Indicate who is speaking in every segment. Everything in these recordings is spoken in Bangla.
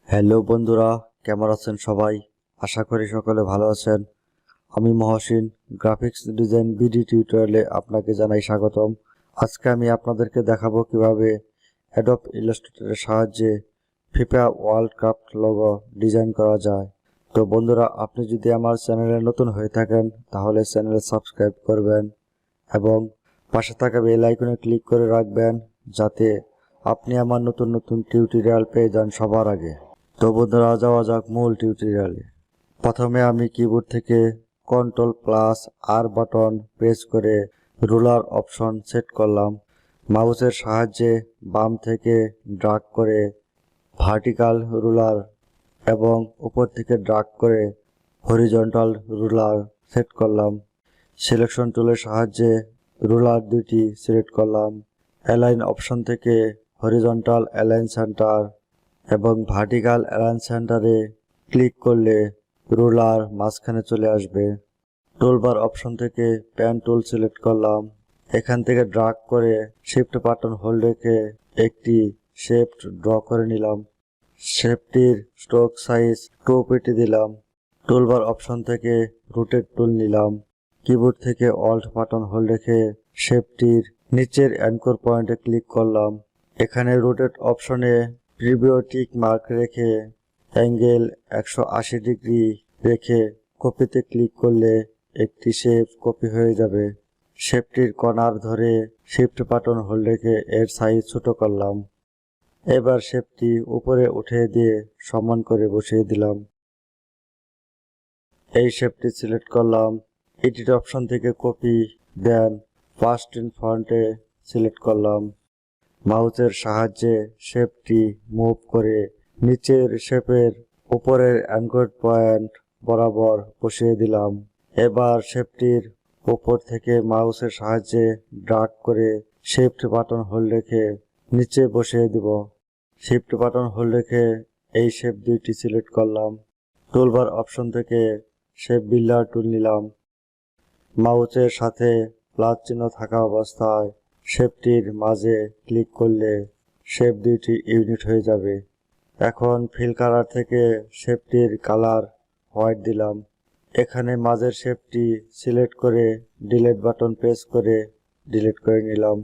Speaker 1: হ্যালো বন্ধুরা, কেমন আছেন সবাই? আশা করি সকলে ভালো আছেন। আমি মহসিন, গ্রাফিক্স ডিজাইন বিডি টিউটোরিয়ালে আপনাকে জানাই স্বাগতম। আজকে আমি আপনাদেরকে দেখাবো কিভাবে অ্যাডোব ইলাস্ট্রেটরের সাহায্যে FIFA world cup logo design করা যায়। তো বন্ধুরা, আপনি যদি আমার চ্যানেলে নতুন হয়ে থাকেন তাহলে চ্যানেল সাবস্ক্রাইব করবেন এবং পাশে থাকা বেল আইকনে ক্লিক করে রাখবেন যাতে আপনি আমার নতুন নতুন টিউটোরিয়াল পেয়ে যান সবার আগে। তো বন্ধুরা, যাওয়া যাক মূল টিউটোরিয়ালে। প্রথমে আমি কিবোর্ড থেকে Ctrl+R বাটন প্রেস করে রুলার অপশন সেট করলাম। মাউসের সাহায্যে বাম থেকে ড্র্যাগ করে ভার্টিক্যাল রুলার এবং উপর থেকে ড্র্যাগ করে হরিজন্টাল রুলার সেট করলাম। সিলেকশন টুলের সাহায্যে রুলার দুটি সিলেক্ট করলাম। অ্যালাইন অপশন থেকে হরিজন্টাল অ্যালাইন সেন্টার এবং ভার্টিক্যাল অ্যালাইন সেন্টারে ক্লিক করলে রুলার মাঝখানে চলে আসবে। টুলবার অপশন থেকে প্যান টুল সিলেক্ট করলাম। এখান থেকে ড্র্যাগ করে শিফট বাটন হোল্ড রেখে একটি শেপ ড্র করে নিলাম। শেপটির স্ট্রোক সাইজ 2 দিলাম। টুলবার অপশন থেকে রোটেট টুল নিলাম। কিবোর্ড থেকে অল্ট বাটন হোল্ড রেখে শেপটির নিচের অ্যাঙ্কর পয়েন্টে ক্লিক করলাম। এখানে রোটেট অপশনে প্রিভিউ টিক মার্ক রেখে অ্যাঙ্গেল 180 ডিগ্রি রেখে কপিতে ক্লিক করলে একটি শেপ কপি হয়ে যাবে। শেপটির কর্নার ধরে শিফট বাটন হোল্ড রেখে এর সাইজ ছোট করলাম। এবার শেপটি উপরে উঠে দিয়ে সমান করে বসিয়ে দিলাম। এই শেপটি সিলেক্ট করলাম। এডিট অপশন থেকে কপি দেন ফার্স্ট ইন ফন্টে সিলেক্ট করলাম। মাউসের সাহায্যে শেপটি মুভ করে নিচের শেপের উপরের অ্যাঙ্কর পয়েন্ট বরাবর বসিয়ে দিলাম। এবার শেপটির উপর থেকে মাউসের সাহায্যে ড্র্যাগ করে শিফট বাটন হোল্ড রেখে নিচে বসিয়ে দিব। শিফট বাটন হোল্ড রেখে এই শেপ দুইটি সিলেক্ট করলাম। টুলবার অপশন থেকে শেপ বিল্ডার টুল নিলাম। মাউসের সাথে প্লাস চিহ্ন থাকা অবস্থায় শেপটির মাঝে ক্লিক করলে শেপ দুইটি ইউনিট হয়ে যাবে। এখন ফিল কালার থেকে শেপটির কালার হোয়াইট দিলাম। এখানে মাঝের শেপটি সিলেক্ট করে ডিলিট বাটন প্রেস করে ডিলিট করে নিলাম।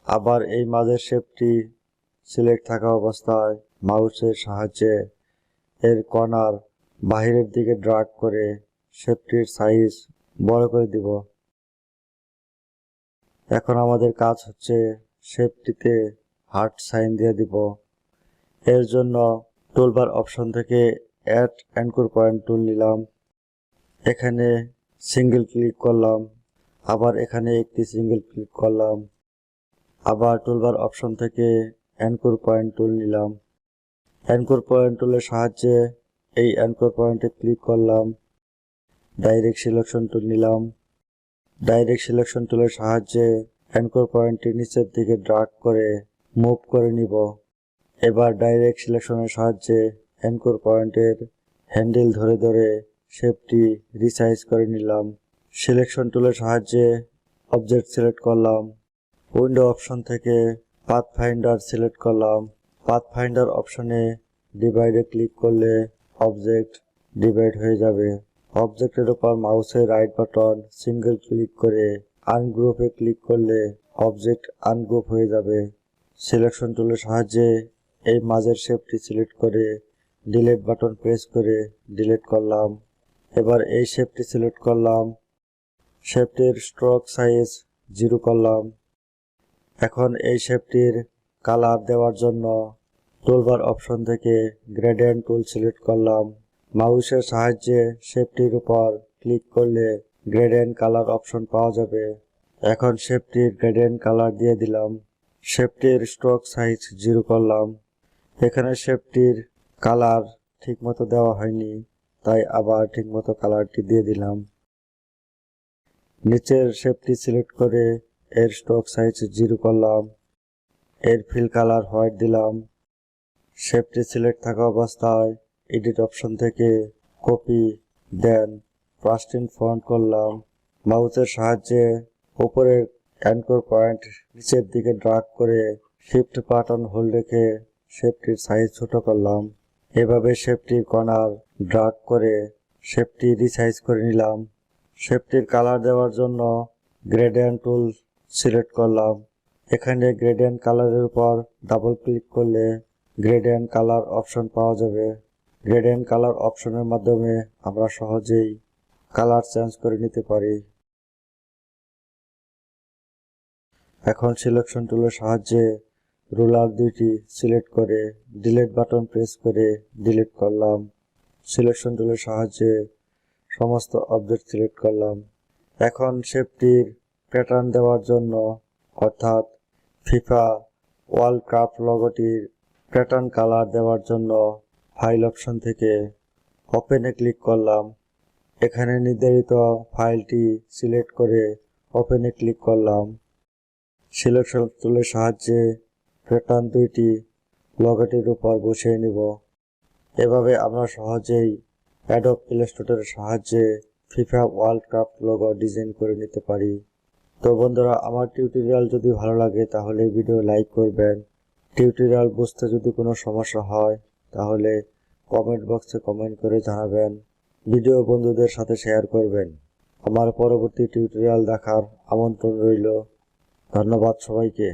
Speaker 1: আবার এই মাঝের শেপটি সিলেক্ট থাকা অবস্থায় মাউসের সাহায্যে এর কর্নার বাহিরের দিকে ড্র্যাগ করে শেপটির সাইজ বড় করে দিব। এখন আমাদের কাজ হচ্ছে শেপটিতে হার্ট সাইন দিয়ে দিব। এর জন্য টুলবার অপশন থেকে অ্যাড অ্যাঙ্কর পয়েন্ট টুল নিলাম। এখানে সিঙ্গেল ক্লিক করলাম। আবার এখানে একটি সিঙ্গেল ক্লিক করলাম। আবার টুলবার অপশন থেকে অ্যাঙ্কর পয়েন্ট টুল নিলাম। অ্যাঙ্কর পয়েন্ট টুলের সাহায্যে এই অ্যাঙ্কর পয়েন্টে ক্লিক করলাম। ডাইরেক্ট সিলেকশন টুল নিলাম। ডাইরেক্ট সিলেকশন টুলের সাহায্যে অ্যাঙ্কর পয়েন্টটি নিচের দিকে ড্র্যাগ করে মুভ করে নিব। এবার ডাইরেক্ট সিলেকশনের সাহায্যে অ্যাঙ্কর পয়েন্টের হ্যান্ডেল ধরে ধরে শেপটি রিসাইজ করে নিলাম। সিলেকশন টুলের সাহায্যে অবজেক্ট সিলেক্ট করলাম। উইন্ডো অপশন থেকে পাথ ফাইন্ডার সিলেক্ট করলাম। পাথ ফাইন্ডার অপশনে ডিভাইডে ক্লিক করলে অবজেক্ট ডিভাইড হয়ে যাবে। অবজেক্টের উপর মাউসের রাইট বাটন সিঙ্গেল ক্লিক করে আনগ্রুপে ক্লিক করলে অবজেক্ট আনগ্রুপ হয়ে যাবে। সিলেকশন টুলের সাহায্যে এই মাঝের শেপটি সিলেক্ট করে ডিলিট বাটন প্রেস করে ডিলিট করলাম। এবার এই শেপটি সিলেক্ট করলাম। শেপটির স্ট্রোক সাইজ 0 করলাম। এখন এই শেপটির কালার দেওয়ার জন্য টুলবার অপশন থেকে গ্রেডিয়েন্ট টুল সিলেক্ট করলাম। মাউসের সাহায্যে শেপটির উপর ক্লিক করলে গ্রেডিয়েন্ট কালার অপশন পাওয়া যাবে। এখন শেপটির গ্রেডিয়েন্ট কালার দিয়ে দিলাম। শেপটির স্ট্রোক সাইজ 0 করলাম। এখানে শেপটির কালার ঠিকমতো দেওয়া হয়নি, তাই আবার ঠিকমতো কালারটি দিয়ে দিলাম। নিচের শেপটি সিলেক্ট করে এর স্ট্রোক সাইজ 0 করলাম। এর ফিল কালার হোয়াইট দিলাম। শেপটি সিলেক্ট থাকা অবস্থায় এডিট অপশন থেকে copy then first in font করলাম। মাউসের সাহায্যে উপরের অ্যাঙ্কর পয়েন্ট নিচের দিকে ড্র্যাগ করে শিফট বাটন হোল্ড রেখে শেপটির সাইজ ছোট করলাম। এভাবে শেপটির কর্নার ড্র্যাগ করে শেপটি রিসাইজ করে নিলাম। শেপটির কালার দেওয়ার জন্য গ্রেডিয়েন্ট টুল সিলেক্ট করলাম। এখানে গ্রেডিয়েন্ট কালারের উপর ডাবল ক্লিক করলে গ্রেডিয়েন্ট কালার অপশন পাওয়া যাবে। গ্রেডিয়েন্ট কালার অপশনের মাধ্যমে আমরা সহজেই কালার চেঞ্জ করে নিতে পারি। এখন সিলেকশন টুলের সাহায্যে রুলার দুইটি সিলেক্ট করে ডিলিট বাটন প্রেস করে ডিলিট করলাম। সিলেকশন টুলের সাহায্যে সমস্ত অবজেক্ট সিলেক্ট করলাম। এখন শেপটির প্যাটার্ন দেওয়ার জন্য অর্থাৎ ফিফা ওয়ার্ল্ড কাপ লোগোটির প্যাটার্ন কালার দেওয়ার জন্য ফাইল অপশন থেকে ওপেনে ক্লিক করলাম। এখানে নির্ধারিত ফাইলটি সিলেক্ট করে ওপেনে ক্লিক করলাম। সিলেকশন টুলের সাহায্যে প্যাটার্ন দুইটি লোগোটির উপর বসিয়ে নিব। এভাবে আমরা সহজেই অ্যাডোব ইলাস্ট্রেটরের সাহায্যে FIFA world cup logo design করে নিতে পারি। তো বন্ধুরা, আমার টিউটোরিয়াল যদি ভালো লাগে তাহলে ভিডিও লাইক করবেন। টিউটোরিয়াল বুঝতে যদি কোনো সমস্যা হয় তাহলে কমেন্ট বক্সে কমেন্ট করে জানাবেন। ভিডিও বন্ধুদের সাথে শেয়ার করবেন। আমার পরবর্তী টিউটোরিয়াল দেখার আমন্ত্রণ রইল। ধন্যবাদ সবাইকে।